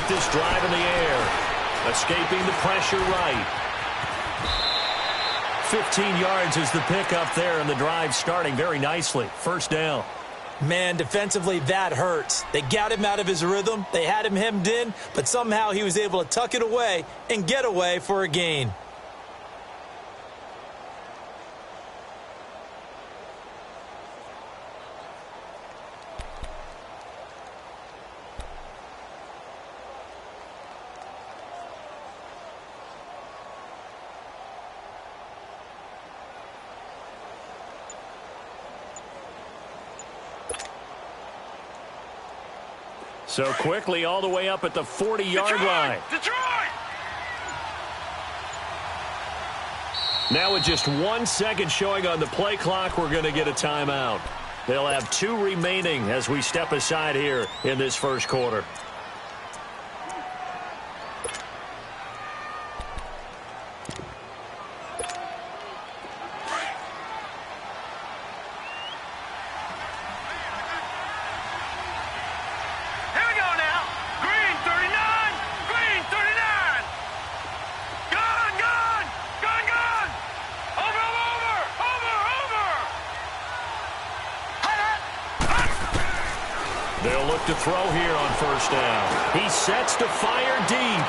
this drive in the air. Escaping the pressure right. 15 yards is the pickup there, and the drive starting very nicely. First down. Man, defensively, that hurts. They got him out of his rhythm. They had him hemmed in, but somehow he was able to tuck it away and get away for a gain. So quickly all the way up at the 40-yard line. Detroit! Now with just 1 second showing on the play clock, we're going to get a timeout. They'll have 2 remaining as we step aside here in this first quarter. They'll look to throw here on first down. He sets to fire deep.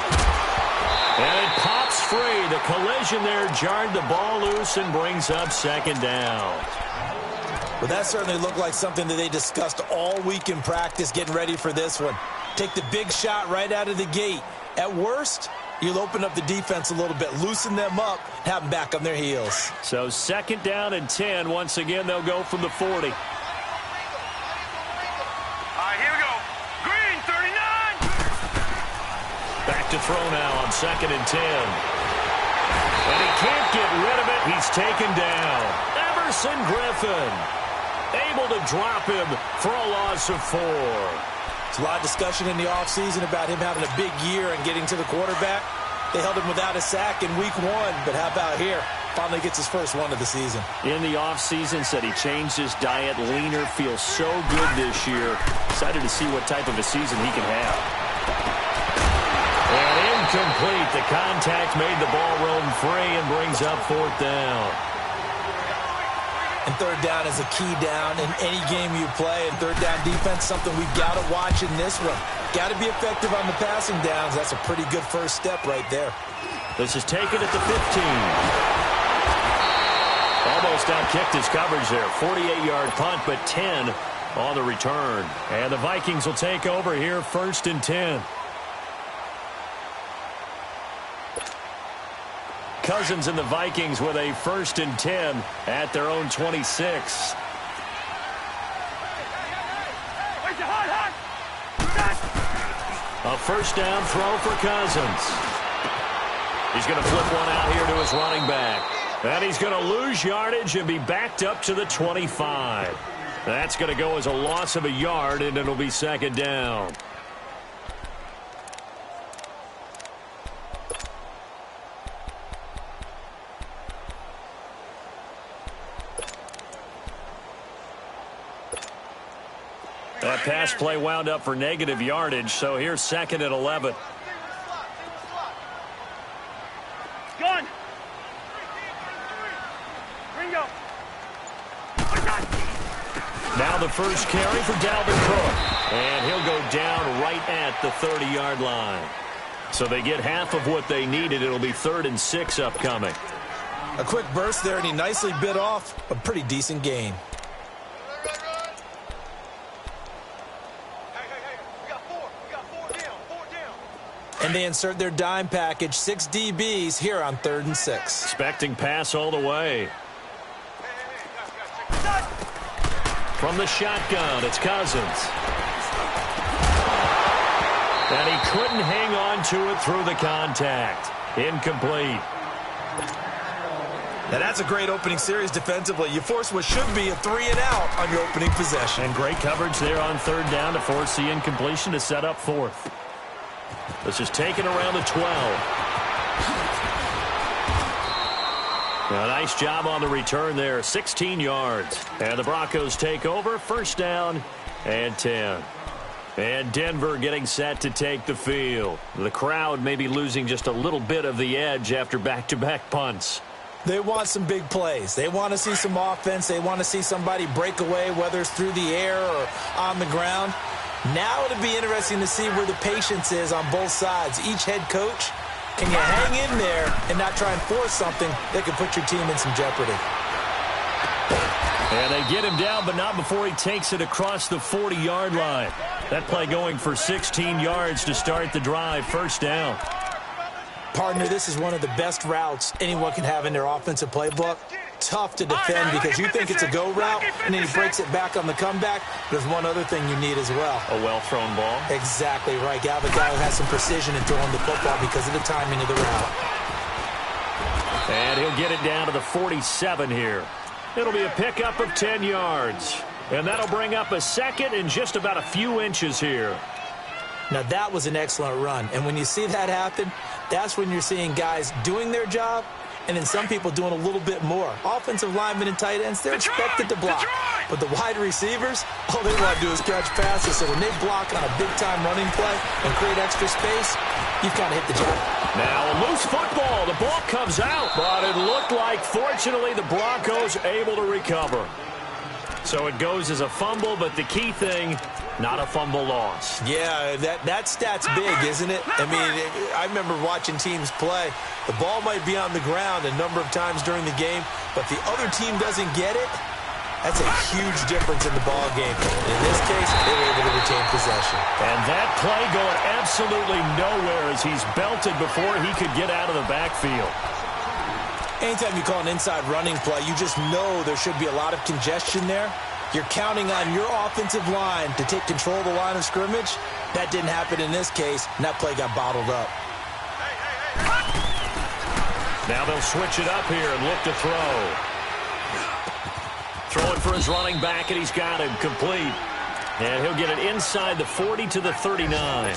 And it pops free. The collision there jarred the ball loose and brings up second down. Well, that certainly looked like something that they discussed all week in practice getting ready for this one. Take the big shot right out of the gate. At worst, you'll open up the defense a little bit, loosen them up, have them back on their heels. So second down and 10. Once again, they'll go from the 40. Back to throw now on second and 10. And he can't get rid of it. He's taken down. Everson Griffin able to drop him for a loss of 4. There's a lot of discussion in the offseason about him having a big year and getting to the quarterback. They held him without a sack in week 1, but how about here? Finally gets his first one of the season. In the offseason, said he changed his diet, leaner, feels so good this year. Excited to see what type of a season he can have. And incomplete. The contact made the ball roam free and brings up fourth down. And third down is a key down in any game you play. And third down defense, something we've got to watch in this one. Got to be effective on the passing downs. That's a pretty good first step right there. This is taken at the 15. Almost outkicked his coverage there. 48-yard punt, but 10 on the return. And the Vikings will take over here first and 10. Cousins and the Vikings with a first and 10 at their own 26. A first down throw for Cousins. He's going to flip one out here to his running back. And he's going to lose yardage and be backed up to the 25. That's going to go as a loss of a yard, and it'll be second down. That pass play wound up for negative yardage, so here's second and 11. Gun. Ringo. Now the first carry for Dalvin Cook. And he'll go down right at the 30-yard line. So they get half of what they needed. It'll be 3rd and 6 upcoming. A quick burst there, and he nicely bit off a pretty decent gain. And they insert their dime package, 6 DBs here on 3rd and 6. Expecting pass all the way. From the shotgun, it's Cousins. And he couldn't hang on to it through the contact. Incomplete. Now that's a great opening series defensively. You force what should be a 3-and-out on your opening possession. And great coverage there on 3rd down to force the incompletion to set up 4th. This is taken around the 12. A nice job on the return there, 16 yards. And the Broncos take over, first down and 10. And Denver getting set to take the field. The crowd may be losing just a little bit of the edge after back-to-back punts. They want some big plays. They want to see some offense. They want to see somebody break away, whether it's through the air or on the ground. Now it'll be interesting to see where the patience is on both sides. Each head coach, can you hang in there and not try and force something that could put your team in some jeopardy? And they get him down, but not before he takes it across the 40-yard line. That play going for 16 yards to start the drive. First down. Partner, this is one of the best routes anyone can have in their offensive playbook. Tough to defend because you think it's a go route, and then he breaks it back on the comeback. There's one other thing you need as well. A well-thrown ball. Exactly right. You have a guy who has some precision in throwing the football because of the timing of the route. And he'll get it down to the 47 here. It'll be a pickup of 10 yards. And that'll bring up a second and just about a few inches here. Now, that was an excellent run. And when you see that happen, that's when you're seeing guys doing their job and then some people doing a little bit more. Offensive linemen and tight ends, they're expected to block. But the wide receivers, all they want to do is catch passes. So when they block on a big-time running play and create extra space, you've kind of hit the jackpot. Now a loose football. The ball comes out. But it looked like, fortunately, the Broncos able to recover. So it goes as a fumble, but the key thing, not a fumble loss. Yeah, that stat's big, isn't it? I mean, I remember watching teams play. The ball might be on the ground a number of times during the game, but the other team doesn't get it. That's a huge difference in the ball game. In this case, they were able to retain possession. And that play going absolutely nowhere as he's belted before he could get out of the backfield. Anytime you call an inside running play, you just know there should be a lot of congestion there. You're counting on your offensive line to take control of the line of scrimmage. That didn't happen in this case, and that play got bottled up. Now they'll switch it up here and look to throw. Throwing for his running back, and he's got him complete. And he'll get it inside the 40 to the 39.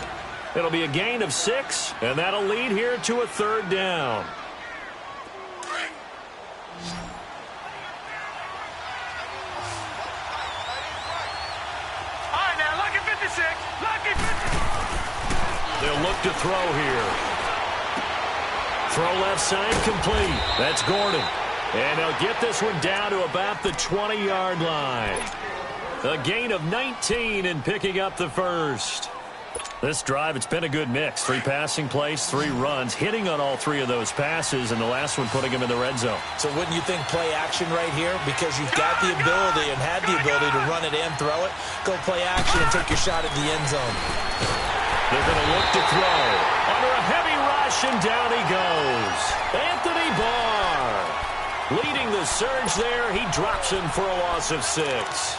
It'll be a gain of 6, and that'll lead here to a third down. They'll look to throw here. Throw left side complete. That's Gordon. And they'll get this one down to about the 20-yard line. A gain of 19 in picking up the first. This drive, it's been a good mix. 3 passing plays, 3 runs, hitting on all 3 of those passes, and the last one putting him in the red zone. So wouldn't you think play action right here? Because you've got the ability and had the ability to run it and throw it. Go play action and take your shot at the end zone. They're going to look to throw. Under a heavy rush, and down he goes. Anthony Barr leading the surge there. He drops him for a loss of 6.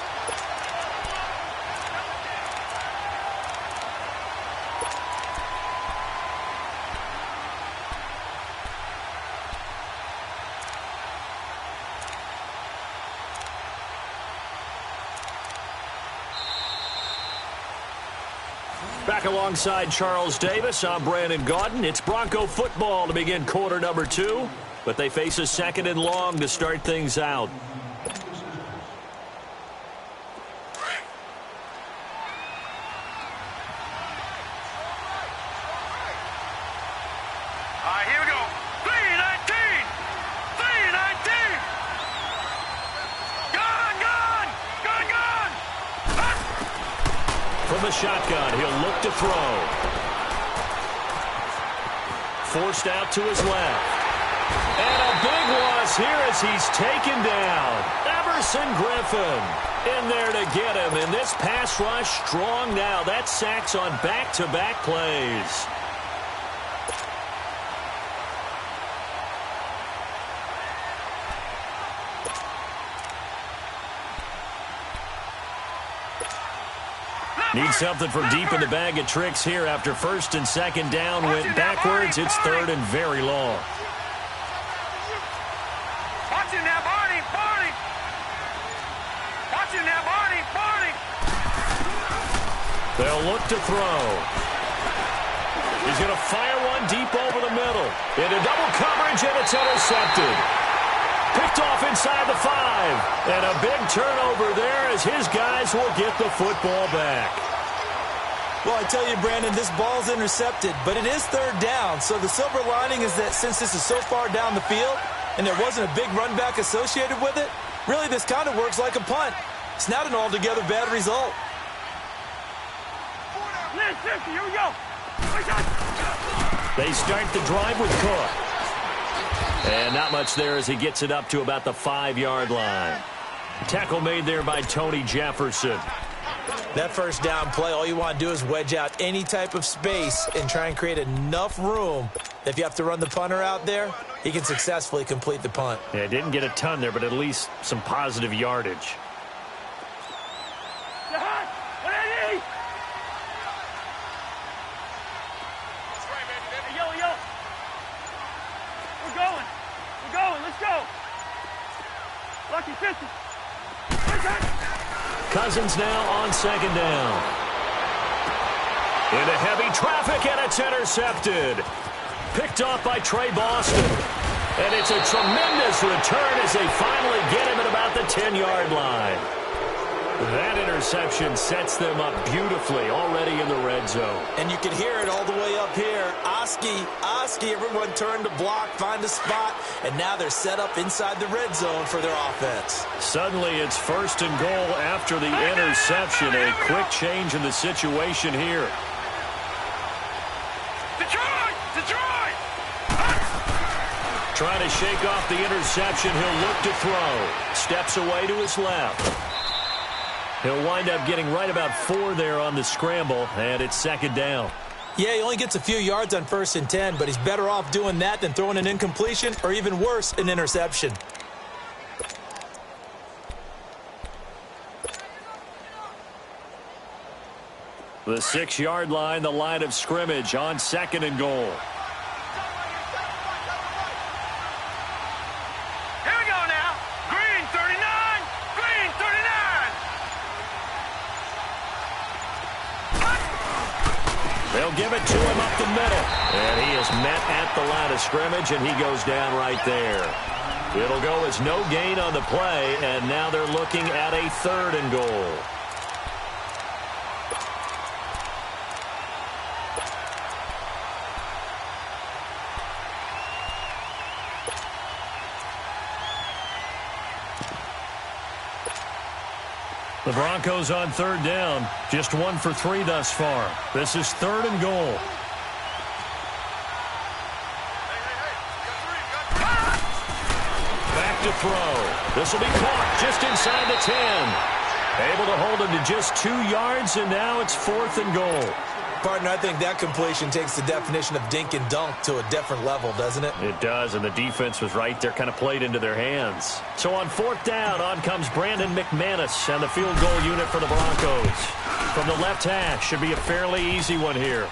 Back alongside Charles Davis, I'm Brandon Gaudin. It's Bronco football to begin quarter number 2, but they face a 2nd and long to start things out. All right, here we go. 3-19! 3-19! Gone! Gone! Gone! Gone! From the shotgun, he'll look to throw. Forced out to his left. And a big loss here as he's taken down. Everson Griffin in there to get him. And this pass rush strong now. That's sacks on back-to-back plays. Needs something from deep in the bag of tricks here after 1st and 2nd down. Went backwards. It's 3rd and very long. Watch it now, Barney! Barney! Watch it now, Barney! Barney! They'll look to throw. He's going to fire one deep over the middle. Into double coverage, and it's intercepted. Picked off inside the 5. And a big turnover there as his guys will get the football back. Well, I tell you, Brandon, this ball's intercepted, but it is third down. So the silver lining is that since this is so far down the field and there wasn't a big run back associated with it, really this kind of works like a punt. It's not an altogether bad result. Here we go. They start the drive with Cook. And not much there as he gets it up to about the 5-yard line. Tackle made there by Tony Jefferson. That first down play, all you want to do is wedge out any type of space and try and create enough room. If you have to run the punter out there, he can successfully complete the punt. Yeah, didn't get a ton there, but at least some positive yardage. Cousins now on second down. Into heavy traffic, and it's intercepted. Picked off by Trey Boston. And it's a tremendous return as they finally get him at about the 10-yard line. That interception sets them up beautifully already in the red zone. And you can hear it all the way up here. Oski, everyone turned to block, find a spot, and now they're set up inside the red zone for their offense. Suddenly it's first and goal after the interception. A quick change in the situation here. Detroit! Trying to shake off the interception. He'll look to throw. Steps away to his left. He'll wind up getting right about 4 there on the scramble, and it's second down. Yeah, he only gets a few yards on 1st and 10, but he's better off doing that than throwing an incompletion or even worse, an interception. The 6-yard line, the line of scrimmage on second and goal. Here we go now. Green 39. Green 39. They'll give it to him up the middle. And he is met at the line of scrimmage, and he goes down right there. It'll go as no gain on the play, and now they're looking at a 3rd and goal. The Broncos on 3rd down. Just 1 for 3 thus far. This is 3rd and goal. Back to throw. This will be caught just inside the 10. Able to hold him to just 2 yards, and now it's 4th and goal. Partner, I think that completion takes the definition of dink and dunk to a different level, doesn't it? It does, and the defense was right there, kind of played into their hands. So on 4th down, on comes Brandon McManus and the field goal unit for the Broncos. From the left hash, should be a fairly easy one here.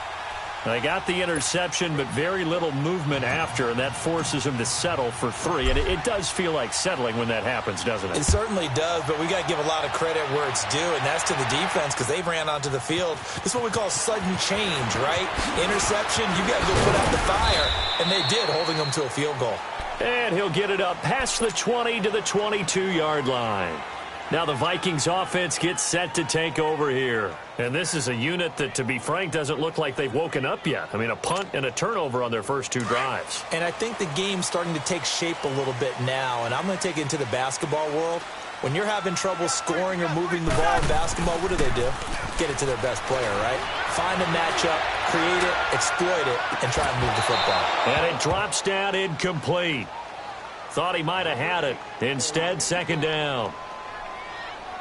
They got the interception, but very little movement after, and that forces him to settle for 3. And it does feel like settling when that happens, doesn't it? It certainly does, but we got to give a lot of credit where it's due, and that's to the defense because they ran onto the field. This is what we call sudden change, right? Interception, you got to go put out the fire, and they did, holding them to a field goal. And he'll get it up past the 20 to the 22-yard line. Now the Vikings offense gets set to take over here. And this is a unit that, to be frank, doesn't look like they've woken up yet. I mean, a punt and a turnover on their first 2 drives. And I think the game's starting to take shape a little bit now, and I'm going to take it into the basketball world. When you're having trouble scoring or moving the ball in basketball, what do? Get it to their best player, right? Find a matchup, create it, exploit it, and try and move the football. And it drops down incomplete. Thought he might have had it. Instead, second down.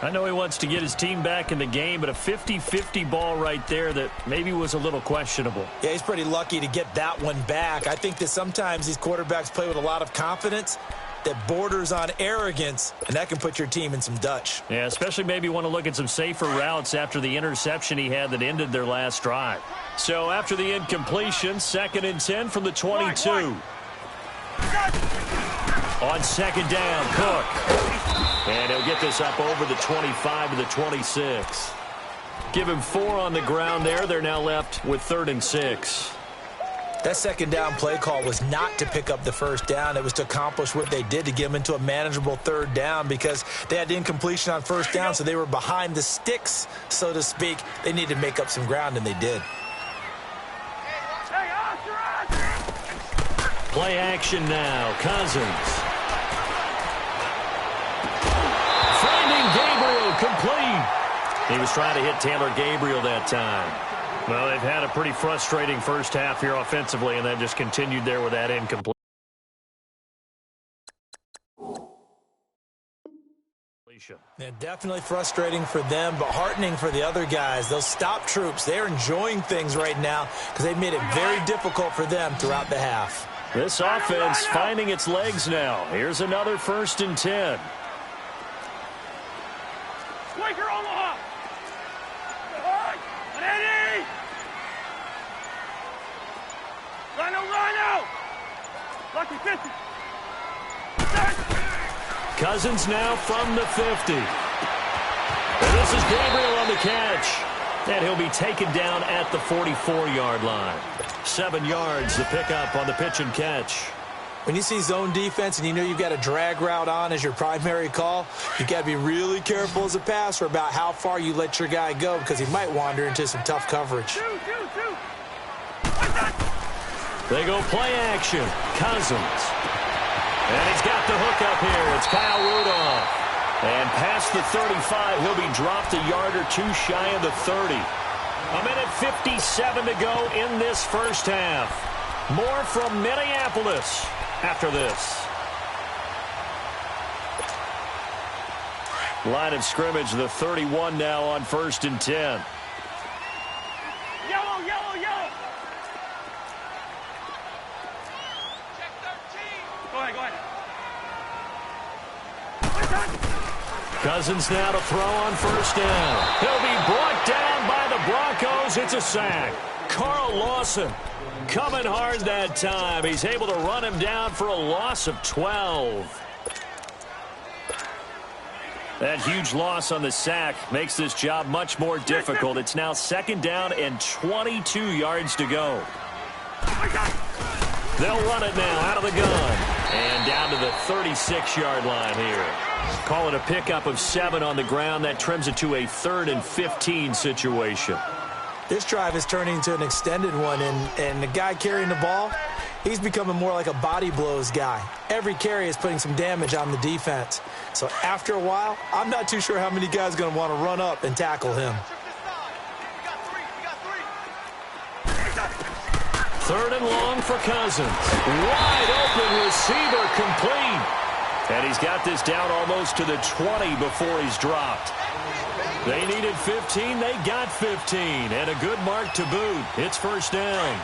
I know he wants to get his team back in the game, but a 50-50 ball right there that maybe was a little questionable. Yeah, he's pretty lucky to get that one back. I think that sometimes these quarterbacks play with a lot of confidence that borders on arrogance, and that can put your team in some Dutch. Yeah, especially maybe want to look at some safer routes after the interception he had that ended their last drive. So after the incompletion, 2nd and 10 from the 22. On second down, Cook. And he'll get this up over the 25 to the 26. Give him 4 on the ground there. They're now left with 3rd and 6. That second down play call was not to pick up the first down. It was to accomplish what they did, to get them into a manageable third down, because they had incompletion on first down, so they were behind the sticks, so to speak. They needed to make up some ground, and they did. Play action now. Cousins. Finding Gabriel, complete. He was trying to hit Taylor Gabriel that time. Well, they've had a pretty frustrating first half here offensively, and then just continued there with that incomplete. Yeah, definitely frustrating for them, but heartening for the other guys. Those stop troops, they're enjoying things right now because they've made it very difficult for them throughout the half. This offense finding its legs now. Here's another 1st and 10. Quaker Omaha. Ready. Rhino. Lucky 50. Cousins now from the 50. And this is Gabriel on the catch. And he'll be taken down at the 44-yard line. 7 yards to pick up on the pitch and catch. When you see zone defense and you know you've got a drag route on as your primary call, you've got to be really careful as a passer about how far you let your guy go, because he might wander into some tough coverage. They go play action. Cousins. And he's got the hook up here. It's Kyle Rudolph. And past the 35, he'll be dropped a yard or two shy of the 30. A minute 57 to go in this first half. More from Minneapolis after this. Line of scrimmage, the 31 now on 1st and 10. Yellow. Go ahead. Cousins now to throw on 1st down. He'll be brought down by the Broncos. It's a sack. Carl Lawson coming hard that time. He's able to run him down for a loss of 12. That huge loss on the sack makes this job much more difficult. It's now 2nd down and 22 yards to go. They'll run it now out of the gun. And down to the 36-yard line here. Call it a pickup of 7 on the ground. That trims it to a 3rd and 15 situation. This drive is turning into an extended one, and the guy carrying the ball, he's becoming more like a body blows guy. Every carry is putting some damage on the defense. So after a while, I'm not too sure how many guys are going to want to run up and tackle him. 3rd and long for Cousins. Wide open receiver, complete. And he's got this down almost to the 20 before he's dropped. They needed 15. They got 15. And a good mark to boot. It's 1st down.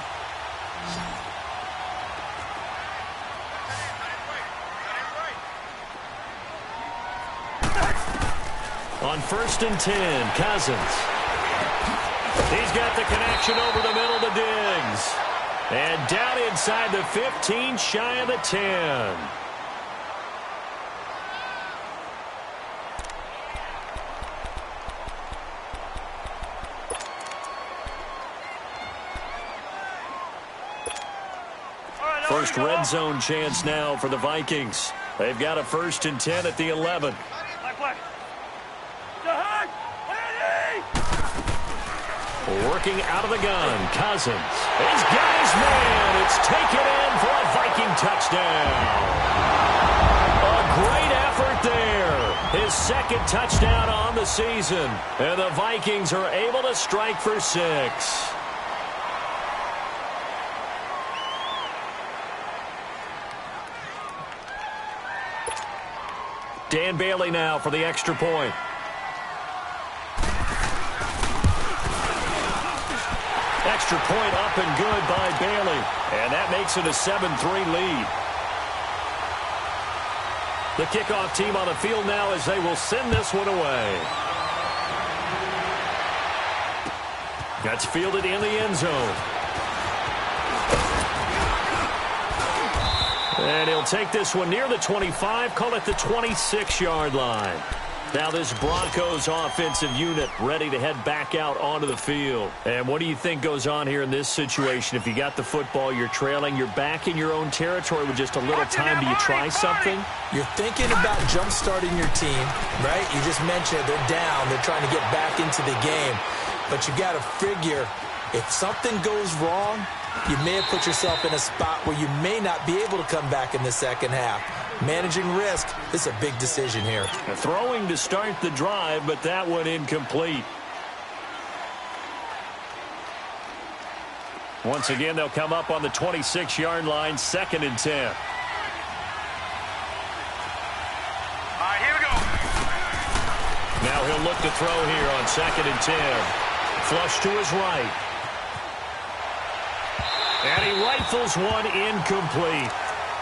On 1st and 10, Cousins. He's got the connection over the middle to Diggs. And down inside the 15, shy of the 10. First red zone chance now for the Vikings. They've got a 1st and 10 at the 11. Working out of the gun, Cousins. He's got his man. It's taken in for a Viking touchdown. A great effort there. His 2nd touchdown on the season. And the Vikings are able to strike for 6. Dan Bailey now for the extra point. Extra point up and good by Bailey. And that makes it a 7-3 lead. The kickoff team on the field now as they will send this one away. That's fielded in the end zone. And he'll take this one near the 25, call it the 26-yard line. Now this Broncos offensive unit ready to head back out onto the field. And what do you think goes on here in this situation? If you got the football, you're trailing, you're back in your own territory with just a little time. Do you try something? You're thinking about jump-starting your team, right? You just mentioned they're down. They're trying to get back into the game. But you got to figure if something goes wrong, you may have put yourself in a spot where you may not be able to come back in the second half. Managing risk, this is a big decision here. Throwing to start the drive, but that one incomplete. Once again, they'll come up on the 26-yard line, 2nd and 10. All right, here we go. Now he'll look to throw here on 2nd and 10. Flush to his right. And he rifles one incomplete.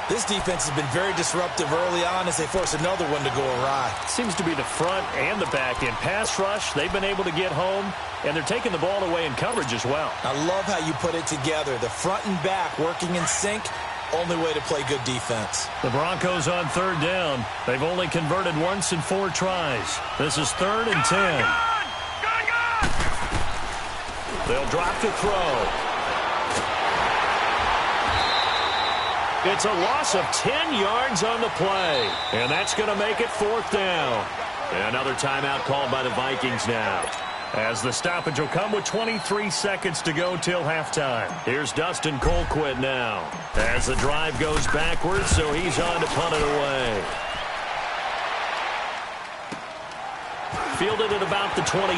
This defense has been very disruptive early on as they force another one to go awry. Seems to be the front and the back end. Pass rush, they've been able to get home, and they're taking the ball away in coverage as well. I love how you put it together. The front and back working in sync, only way to play good defense. The Broncos on 3rd down. They've only converted once in 4 tries. This is 3rd and 10. Good. They'll drop to throw. It's a loss of 10 yards on the play. And that's going to make it 4th down. Another timeout called by the Vikings now. As the stoppage will come with 23 seconds to go till halftime. Here's Dustin Colquitt now. As the drive goes backwards, so he's on to punt it away. Fielded at about the 28.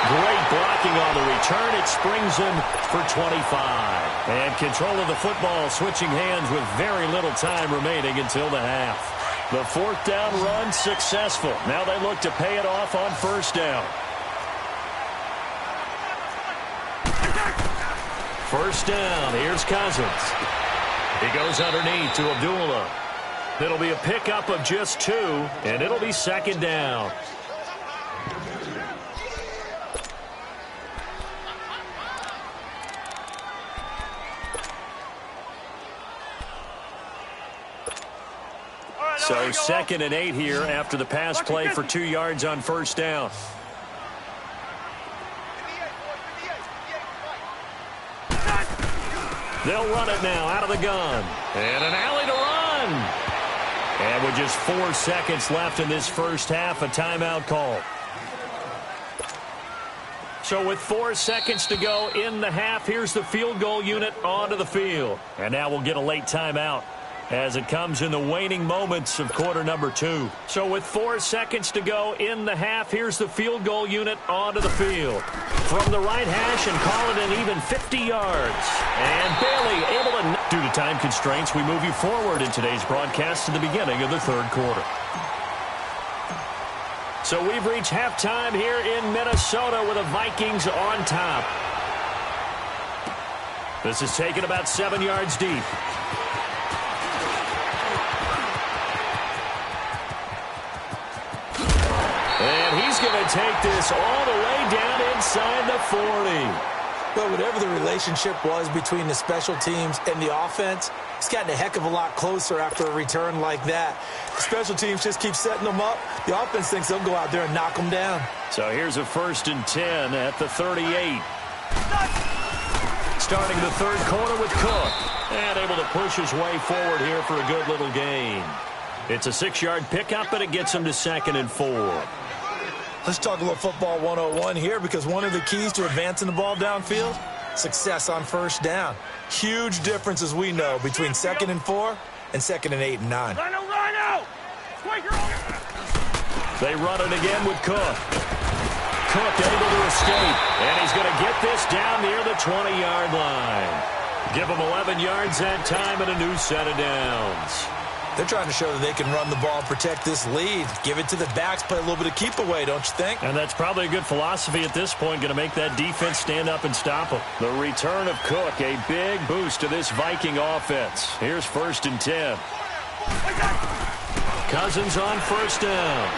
Great blocking on the return. It springs him for 25. And control of the football switching hands with very little time remaining until the half. The 4th down run successful. Now they look to pay it off on 1st down. 1st down. Here's Cousins. He goes underneath to Abdullah. It'll be a pickup of just 2, and it'll be 2nd down. So 2nd and 8 here after the pass play for 2 yards on 1st down. They'll run it now out of the gun. And an alley to run. And with just 4 seconds left in this first half, a timeout call. So with 4 seconds to go in the half, here's the field goal unit onto the field. And now we'll get a late timeout as it comes in the waning moments of quarter number 2. So with 4 seconds to go in the half, here's the field goal unit onto the field. From the right hash and call it an even 50 yards. And Bailey able to... Due to time constraints, we move you forward in today's broadcast to the beginning of the 3rd quarter. So we've reached halftime here in Minnesota with the Vikings on top. This is taken about 7 yards deep. And he's going to take this all the way down inside the 40. But whatever the relationship was between the special teams and the offense, it's gotten a heck of a lot closer after a return like that. The special teams just keep setting them up. The offense thinks they'll go out there and knock them down. So here's a 1st and 10 at the 38. Starting the 3rd quarter with Cook. And able to push his way forward here for a good little gain. It's a 6-yard pickup, but it gets him to 2nd and 4. Let's talk a little football 101 here, because one of the keys to advancing the ball downfield, success on 1st down. Huge difference, as we know, between 2nd and 4 and 2nd and 8 and 9. Rhino! They run it again with Cook. Cook able to escape, and he's going to get this down near the 20-yard line. Give him 11 yards that time and a new set of downs. They're trying to show that they can run the ball and protect this lead. Give it to the backs, play a little bit of keep away, don't you think? And that's probably a good philosophy at this point, going to make that defense stand up and stop them. The return of Cook, a big boost to this Viking offense. Here's 1st and 10. Cousins on 1st down.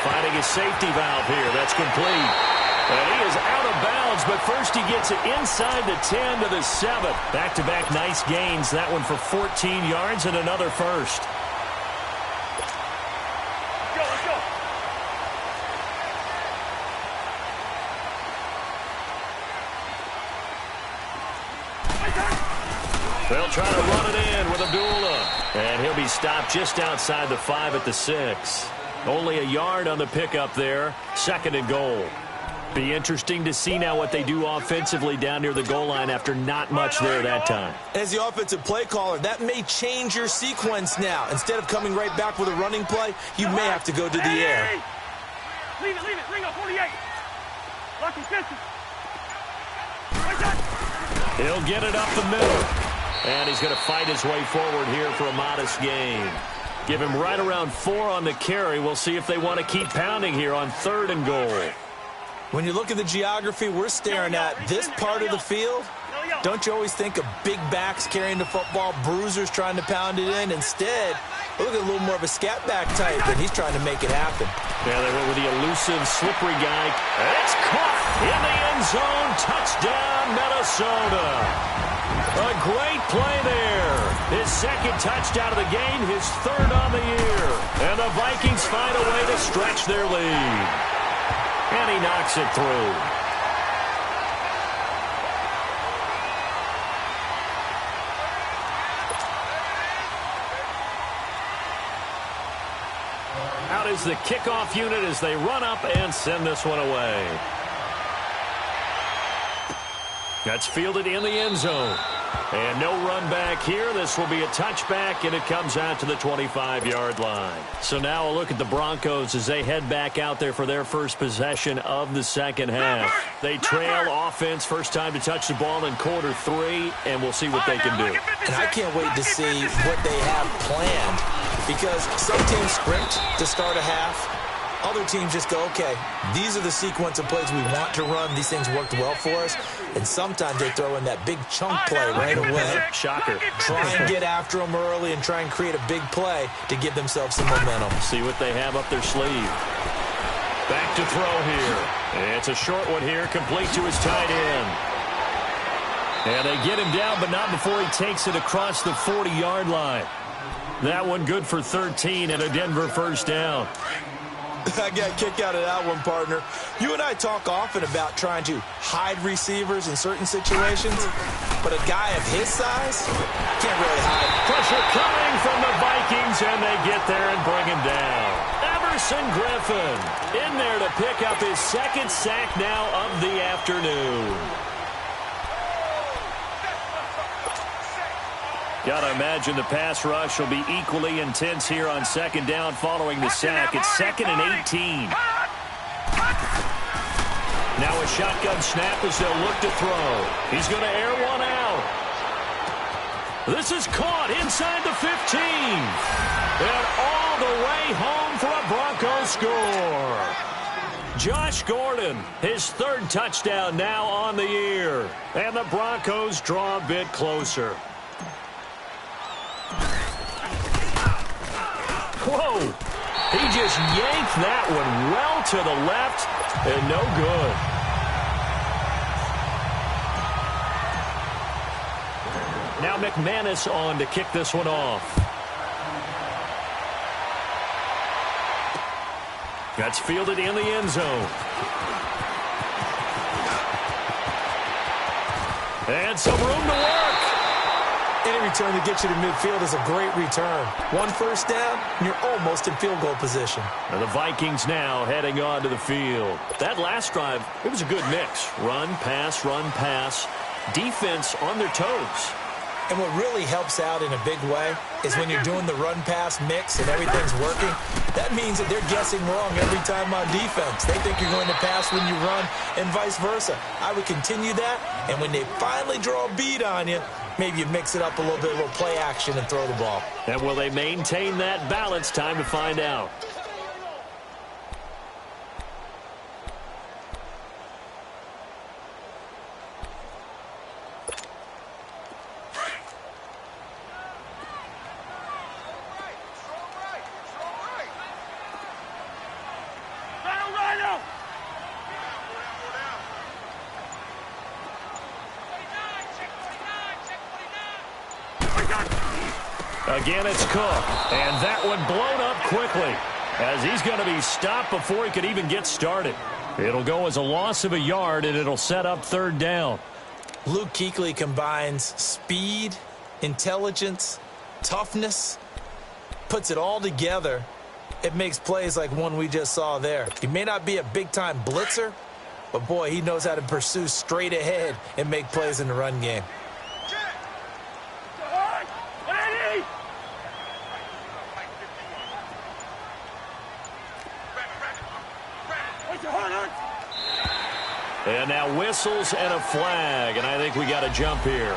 Finding a safety valve here. That's complete. And he is out of bounds but first he gets it inside the 10 to the 7. Back-to-back nice gains. That one for 14 yards and another first. Let's go. They'll try to run it in with Abdullah. And he'll be stopped just outside the 5 at the 6. Only a yard on the pickup there. 2nd and goal. Be interesting to see now what they do offensively down near the goal line after not much there that time. As the offensive play caller, that may change your sequence now. Instead of coming right back with a running play, you may have to go to the air. Leave it. Ring up 48. Lucky 50. He'll get it up the middle. And he's going to fight his way forward here for a modest gain. Give him right around 4 on the carry. We'll see if they want to keep pounding here on 3rd and goal. When you look at the geography we're staring at, this part of the field, don't you always think of big backs carrying the football, bruisers trying to pound it in? Instead, look at a little more of a scat back type, and he's trying to make it happen. Yeah, they went with the elusive, slippery guy. It's caught in the end zone. Touchdown, Minnesota. A great play there. His 2nd touchdown of the game, his 3rd on the year. And the Vikings find a way to stretch their lead. And he knocks it through. Out is the kickoff unit as they run up and send this one away. That's fielded in the end zone. And no run back here. This will be a touchback, and it comes out to the 25-yard line. So now a look at the Broncos as they head back out there for their first possession of the second half. They trail offense, first time to touch the ball in quarter 3, and we'll see what they can do. And I can't wait to see what they have planned, because some teams sprint to start a half. Other teams just go, okay, these are the sequence of plays we want to run. These things worked well for us. And sometimes they throw in that big chunk play right away. Shocker. Try and get after them early and try and create a big play to give themselves some momentum. See what they have up their sleeve. Back to throw here. It's a short one here, complete to his tight end. And they get him down, but not before he takes it across the 40-yard line. That one good for 13 and a Denver first down. I got a kick out of that one, partner. You and I talk often about trying to hide receivers in certain situations, but a guy of his size can't really hide. Pressure coming from the Vikings, and they get there and bring him down. Everson Griffin in there to pick up his 2nd sack now of the afternoon. Got to imagine the pass rush will be equally intense here on 2nd down following the sack. It's 2nd and 18. Now a shotgun snap as they'll look to throw. He's going to air one out. This is caught inside the 15. And all the way home for a Broncos score. Josh Gordon, his 3rd touchdown now on the year. And the Broncos draw a bit closer. Whoa! He just yanked that one well to the left, and no good. Now McManus on to kick this one off. That's fielded in the end zone. And some room to work. Any return that gets you to midfield is a great return. 1 first down, and you're almost in field goal position. And the Vikings now heading on to the field. That last drive, it was a good mix. Run, pass, defense on their toes. And what really helps out in a big way is when you're doing the run-pass mix and everything's working, that means that they're guessing wrong every time on defense. They think you're going to pass when you run and vice versa. I would continue that, and when they finally draw a beat on you, maybe you mix it up a little bit, a little play action and throw the ball. And will they maintain that balance? Time to find out. Again, it's Cook. And that one blown up quickly as he's going to be stopped before he could even get started. It'll go as a loss of a yard, and it'll set up third down. Luke Kuechly combines speed, intelligence, toughness, puts it all together. It makes plays like one we just saw there. He may not be a big-time blitzer, but, boy, he knows how to pursue straight ahead and make plays in the run game. And now whistles and a flag, and I think we got a jump here.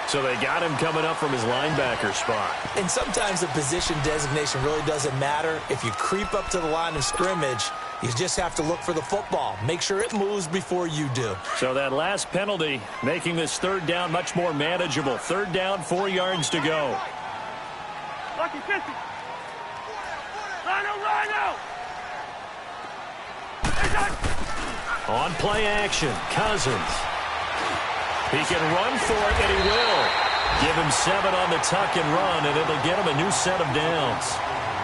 So they got him coming up from his linebacker spot. And sometimes the position designation really doesn't matter. If you creep up to the line of scrimmage, you just have to look for the football. Make sure it moves before you do. So that last penalty making this third down much more manageable. Third down, 4 yards to go. Lucky 50. Rhino! On play action, Cousins. He can run for it, and he will. Give him 7 on the tuck and run, and it'll get him a new set of downs.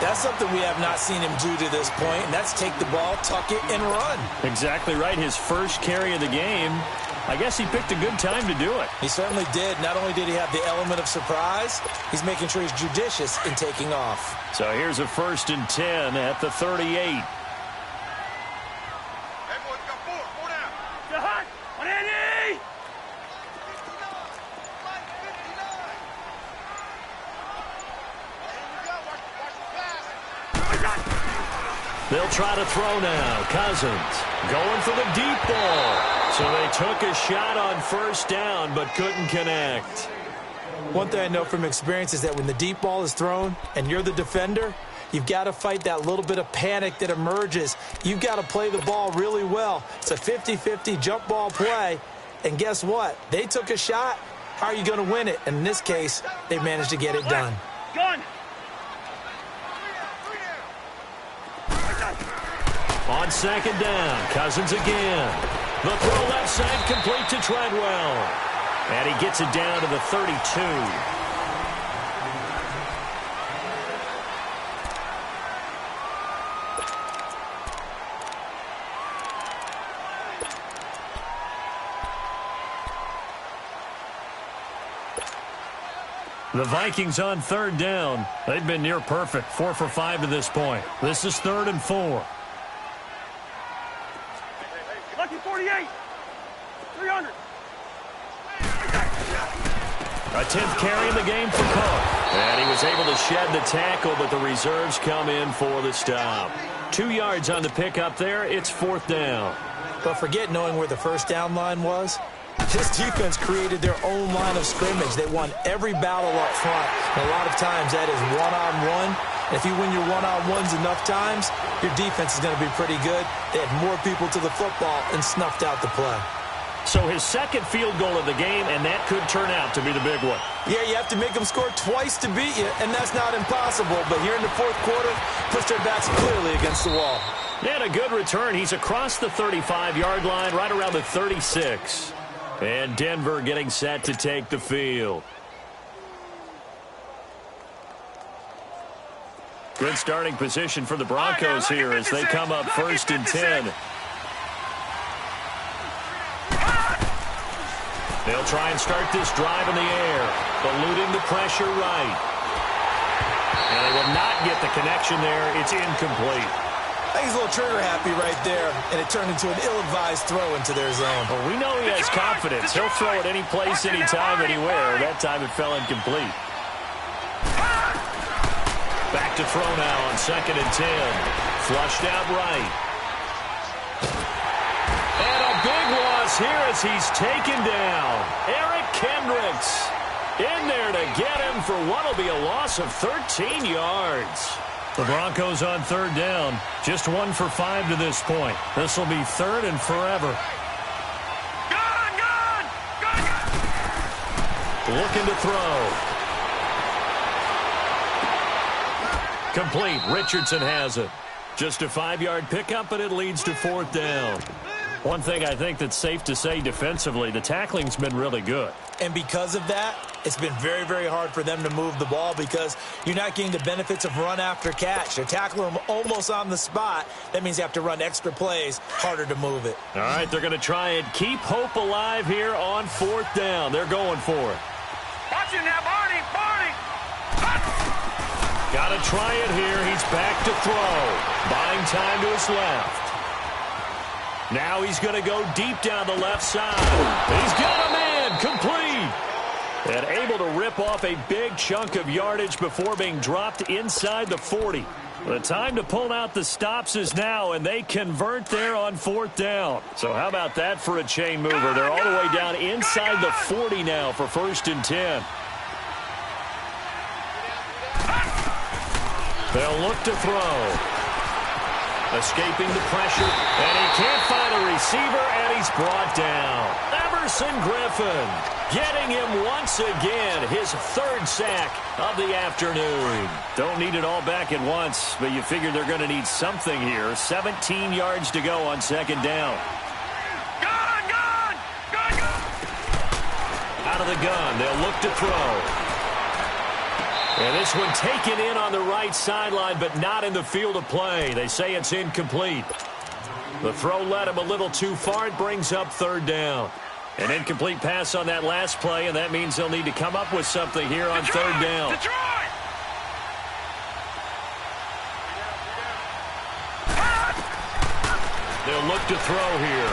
That's something we have not seen him do to this point, and that's take the ball, tuck it, and run. Exactly right. His first carry of the game. I guess he picked a good time to do it. He certainly did. Not only did he have the element of surprise, he's making sure he's judicious in taking off. So here's a 1st and 10 at the 38. They'll try to throw now. Cousins going for the deep ball. So they took a shot on 1st down but couldn't connect. One thing I know from experience is that when the deep ball is thrown and you're the defender, you've got to fight that little bit of panic that emerges. You've got to play the ball really well. It's a 50-50 jump ball play. And guess what? They took a shot. How are you going to win it? And in this case, they managed to get it done. Gun! On 2nd down, Cousins again. The throw left side complete to Treadwell. And he gets it down to the 32. The Vikings on 3rd down. They've been near perfect, 4 for 5 to this point. This is 3rd and 4. Lucky 48. 300. A 10th carry in the game for Cook. And he was able to shed the tackle, but the reserves come in for the stop. 2 yards on the pickup there. It's 4th down. But forget knowing where the 1st down line was. This defense created their own line of scrimmage. They won every battle up front. And a lot of times that is one-on-one. And if you win your one-on-ones enough times, your defense is going to be pretty good. They had more people to the football and snuffed out the play. So his 2nd field goal of the game, and that could turn out to be the big one. Yeah, you have to make them score twice to beat you, and that's not impossible. But here in the 4th quarter, pushed their backs clearly against the wall. And a good return. He's across the 35-yard line, right around the 36. And Denver getting set to take the field. Good starting position for the Broncos here as they come up 1st and 10. They'll try and start this drive in the air, eluding the pressure right. And they will not get the connection there. It's incomplete. I think he's a little trigger happy right there, and it turned into an ill-advised throw into their zone. Well, we know he has confidence. He'll throw it any place, anytime, anywhere. That time it fell incomplete. Back to throw now on 2nd and 10. Flushed out right. And a big loss here as he's taken down. Eric Kendricks in there to get him for what will be a loss of 13 yards. The Broncos on 3rd down. Just 1 for 5 to this point. This will be 3rd and forever. Gun! Looking to throw. Complete. Richardson has it. Just a 5-yard pickup, and it leads to 4th down. One thing I think that's safe to say defensively, the tackling's been really good. And because of that, it's been very, very hard for them to move the ball because you're not getting the benefits of run after catch. They're tackling them almost on the spot. That means you have to run extra plays, harder to move it. All right, they're going to try and keep hope alive here on 4th down. They're going for it. Watch it now, Barney. Got to try it here. He's back to throw. Buying time to his left. Now he's going to go deep down the left side. He's got a man. Complete. And able to rip off a big chunk of yardage before being dropped inside the 40. The time to pull out the stops is now, and they convert there on 4th down. So how about that for a chain mover? They're all the way down inside the 40 now for 1st and 10. They'll look to throw. Escaping the pressure, and he can't find a receiver, and he's brought down. Emerson Griffin getting him once again, his 3rd sack of the afternoon. Don't need it all back at once, but you figure they're going to need something here. 17 yards to go on 2nd down. Gun! Out of the gun, they'll look to throw. And this one taken in on the right sideline, but not in the field of play. They say it's incomplete. The throw led him a little too far. It brings up 3rd down. An incomplete pass on that last play, and that means they'll need to come up with something here on 3rd down. Detroit! They'll look to throw here.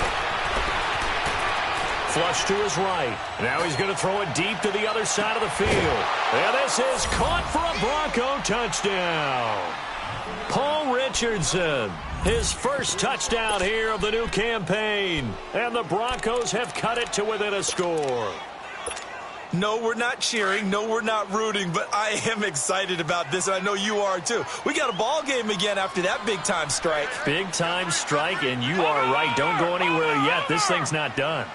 Flush to his right. Now he's going to throw it deep to the other side of the field. And this is caught for a Bronco touchdown. Paul Richardson, his 1st touchdown here of the new campaign. And the Broncos have cut it to within a score. No, we're not cheering. No, we're not rooting, but I am excited about this, and I know you are too. We got a ball game again after that big-time strike. Big-time strike, and you are right. Don't go anywhere yet. This thing's not done.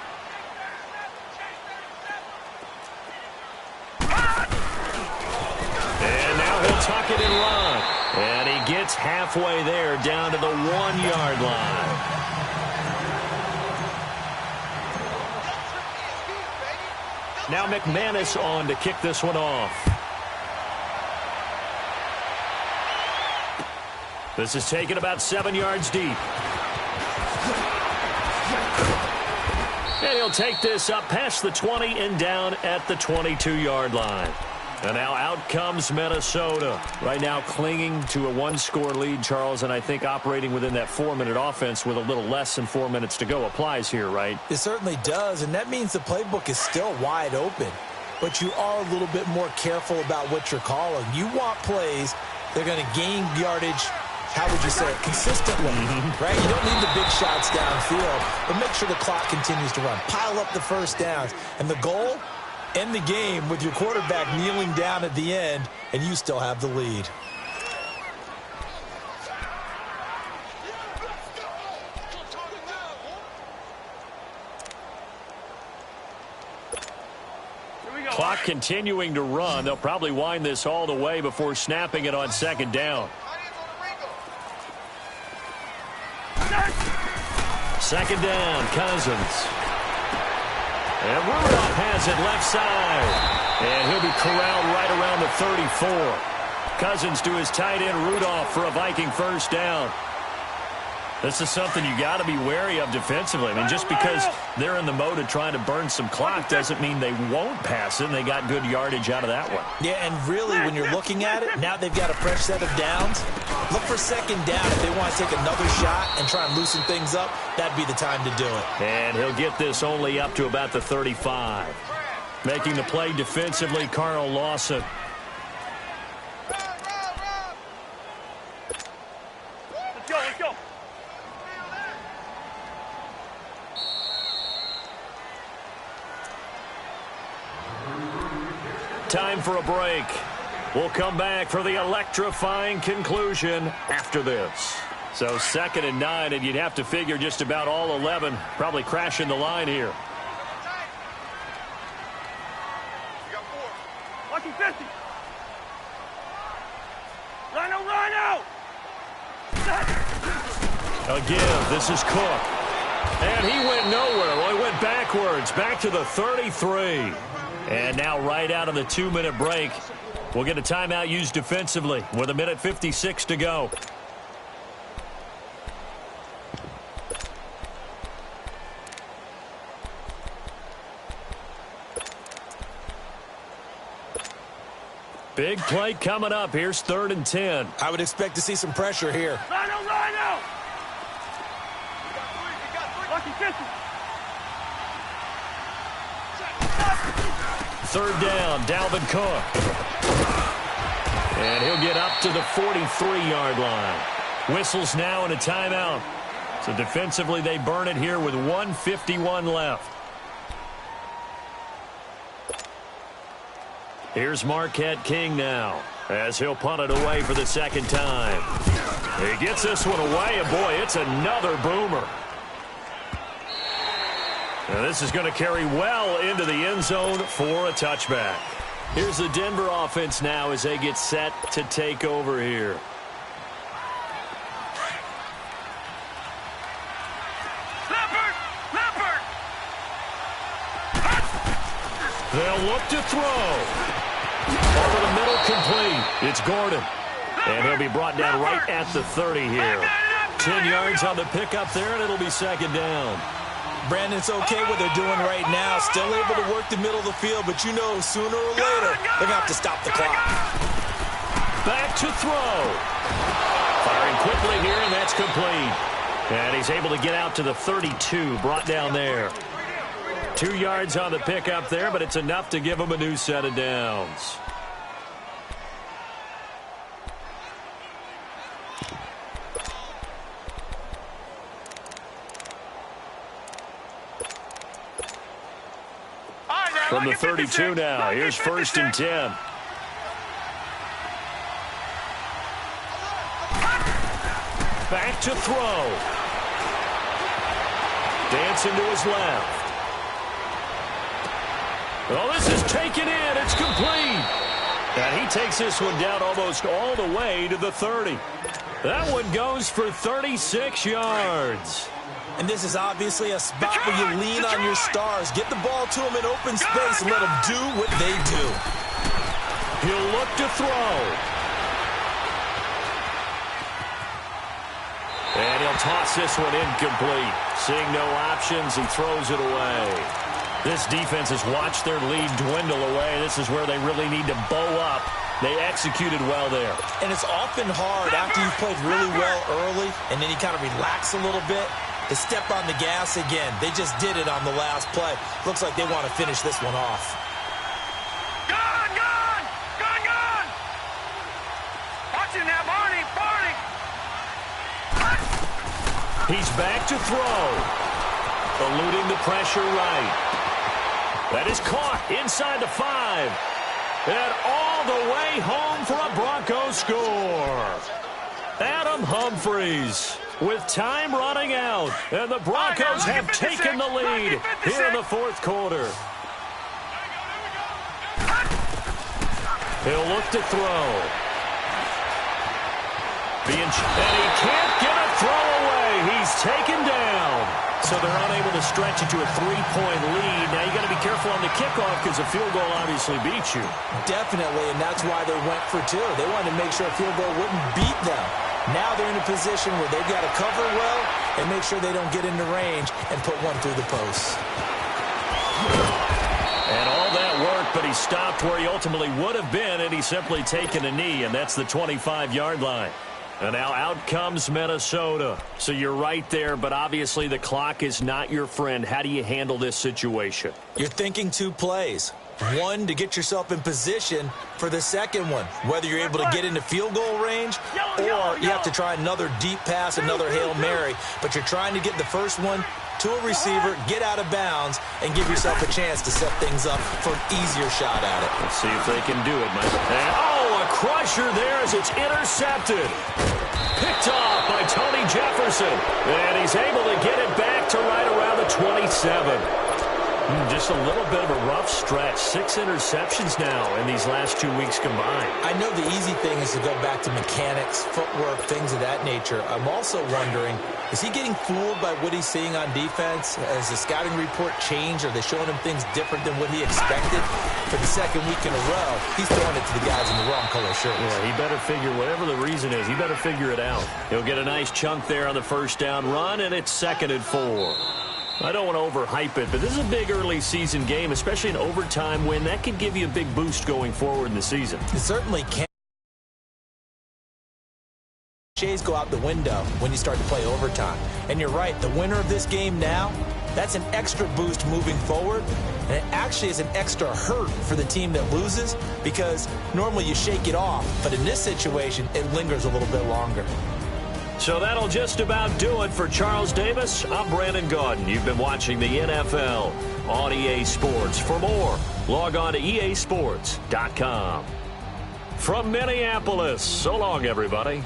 Tuck it and run. And he gets halfway there down to the 1-yard line. Now McManus on to kick this one off. This is taken about 7 yards deep. And he'll take this up past the 20 and down at the 22-yard line. And now out comes Minnesota. Right now clinging to a 1-score lead, Charles, and I think operating within that 4-minute offense with a little less than 4 minutes to go applies here, right? It certainly does, and that means the playbook is still wide open. But you are a little bit more careful about what you're calling. You want plays that are going to gain yardage, how would you say it, consistently, right? You don't need the big shots downfield, but make sure the clock continues to run. Pile up the 1st downs. And the goal? End the game with your quarterback kneeling down at the end, and you still have the lead. Clock continuing to run. They'll probably wind this all the way before snapping it on 2nd down. 2nd down, Cousins. And Rudolph has it left side. And he'll be corralled right around the 34. Cousins to his tight end, Rudolph, for a Viking 1st down. This is something you got to be wary of defensively. I mean, just because they're in the mode of trying to burn some clock doesn't mean they won't pass it. And they got good yardage out of that one. Yeah, and really, when you're looking at it, now they've got a fresh set of downs. Look for 2nd down. If they want to take another shot and try and loosen things up, that'd be the time to do it. And he'll get this only up to about the 35. Making the play defensively, Carl Lawson. Let's go. Time for a break. We'll come back for the electrifying conclusion after this. So 2nd and 9, and you'd have to figure just about all 11 probably crashing the line here. Lucky 50. Rhino! A give. This is Cook. And he went nowhere. Well, he went backwards, back to the 33. And now right out of the 2-minute break, we'll get a timeout used defensively with 1:56 to go. Big play coming up. Here's 3rd and 10. I would expect to see some pressure here. Rhino! Lucky kisses. 3rd down, Dalvin Cook. And he'll get up to the 43-yard line. Whistles now and a timeout. So defensively, they burn it here with 1:51 left. Here's Marquette King now, as he'll punt it away for the 2nd time. He gets this one away, and boy, it's another boomer. Now this is going to carry well into the end zone for a touchback. Here's the Denver offense now as they get set to take over here. Leopard! They'll look to throw. Over the middle, complete. It's Gordon. And he'll be brought down right at the 30 here. 10 yards on the pickup there, and it'll be 2nd down. Brandon, it's okay what they're doing right now. Still able to work the middle of the field, but you know sooner or later they're going to have to stop the clock. Back to throw. Firing quickly here, and that's complete. And he's able to get out to the 32, brought down there. 2 yards on the pickup there, but it's enough to give him a new set of downs. From the 32 now, here's 1st and 10. Back to throw. Dancing to his left. Well, this is taken in. It's complete. And he takes this one down almost all the way to the 30. That one goes for 36 yards. And this is obviously a spot where you lean on your stars. Get the ball to them in open space and let them do what they do. He'll look to throw. And he'll toss this one incomplete. Seeing no options, he throws it away. This defense has watched their lead dwindle away. This is where they really need to bow up. They executed well there. And it's often hard after you've played really well early and then you kind of relax a little bit to step on the gas again. They just did it on the last play. Looks like they want to finish this one off. Gone! Watch him now, Barney! He's back to throw. Eluding the pressure right. That is caught inside the 5. And all the way home for a Broncos score. Adam Humphries with time running out. And the Broncos have taken the lead here in the 4th quarter. He'll look to throw. And he can't get a throw away. He's taken down. So they're unable to stretch it to a 3-point lead. Now you got to be careful on the kickoff because a field goal obviously beats you. Definitely, and that's why they went for 2. They wanted to make sure a field goal wouldn't beat them. Now they're in a position where they've got to cover well and make sure they don't get into range and put one through the posts. And all that worked, but he stopped where he ultimately would have been, and he's simply taken a knee, and that's the 25-yard line. And now out comes Minnesota. So you're right there, but obviously the clock is not your friend. How do you handle this situation? You're thinking 2 plays. One, to get yourself in position for the second one, whether you're able to get into field goal range or you have to try another deep pass, another Hail Mary. But you're trying to get the first one to a receiver, get out of bounds, and give yourself a chance to set things up for an easier shot at it. Let's see if they can do it, Mike. And, a crusher there as it's intercepted. Picked off by Tony Jefferson. And he's able to get it back to right around the 27. Just a little bit of a rough stretch. 6 interceptions now in these last 2 weeks combined. I know the easy thing is to go back to mechanics, footwork, things of that nature. I'm also wondering, is he getting fooled by what he's seeing on defense? Has the scouting report changed? Are they showing him things different than what he expected? For the second week in a row, he's throwing it to the guys in the wrong color shirts. Yeah, he better figure, whatever the reason is, he better figure it out. He'll get a nice chunk there on the first down run, and it's 2nd and 4. I don't want to overhype it, but this is a big early season game, especially an overtime win. That could give you a big boost going forward in the season. It certainly can. Cliches go out the window when you start to play overtime. And you're right, the winner of this game now, that's an extra boost moving forward. And it actually is an extra hurt for the team that loses because normally you shake it off. But in this situation, it lingers a little bit longer. So that'll just about do it for Charles Davis. I'm Brandon Gaudin. You've been watching the NFL on EA Sports. For more, log on to easports.com. From Minneapolis, so long, everybody.